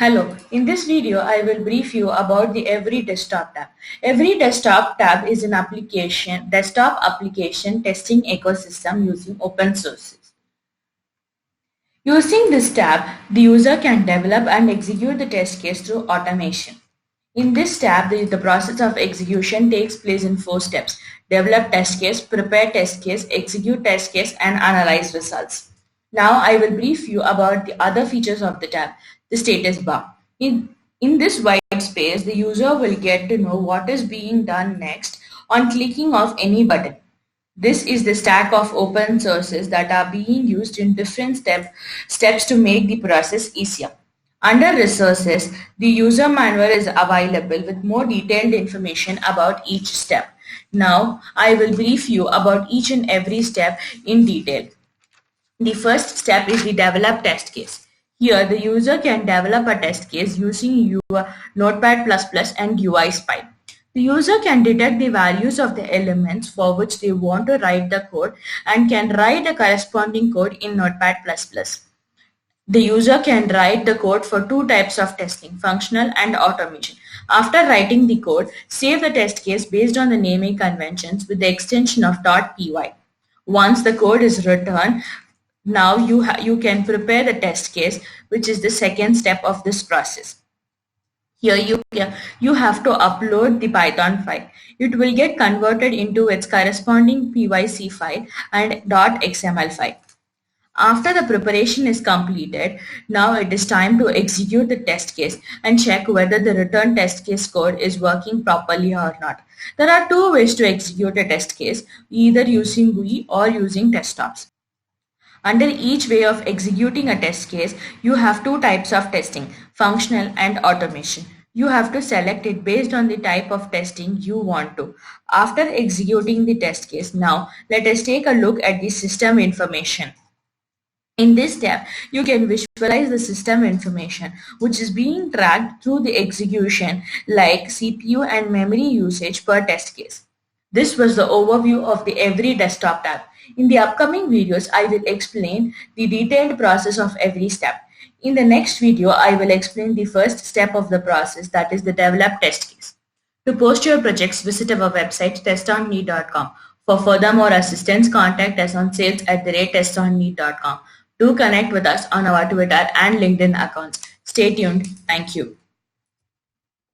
Hello, in this video I will brief you about the EveryDesktop tab. EveryDesktop tab is an desktop application testing ecosystem using open sources. Using this tab, the user can develop and execute the test case through automation. In this tab, the process of execution takes place in 4 steps: develop test case, prepare test case, execute test case, and analyze results. Now I will brief you about the other features of the tab. The status bar. In this white space, the user will get to know what is being done next on clicking of any button. This is the stack of open sources that are being used in different steps to make the process easier. Under resources, the user manual is available with more detailed information about each step. Now, I will brief you about each and every step in detail. The first step is the develop test case. Here, the user can develop a test case using Notepad++ and UiSpy. The user can detect the values of the elements for which they want to write the code and can write a corresponding code in Notepad++. The user can write the code for 2 types of testing, functional and automation. After writing the code, save the test case based on the naming conventions with the extension of .py. Once the code is returned, now you can prepare the test case, which is the second step of this process. Here you have to upload the Python file. It will get converted into its corresponding PYC file and .xml file. After the preparation is completed, now it is time to execute the test case and check whether the return test case code is working properly or not. There are 2 ways to execute a test case, either using GUI or using desktops. Under each way of executing a test case, you have 2 types of testing, functional and automation. You have to select it based on the type of testing you want to. After executing the test case, now let us take a look at the system information. In this step, you can visualize the system information which is being tracked through the execution, like CPU and memory usage per test case. This was the overview of the EveryDesktop tab. In the upcoming videos, I will explain the detailed process of every step. In the next video, I will explain the first step of the process, that is the develop test case. To post your projects, visit our website TestOnNeed.com. For furthermore assistance, contact us on sales@TestOnNeed.com. Do connect with us on our Twitter and LinkedIn accounts. Stay tuned. Thank you.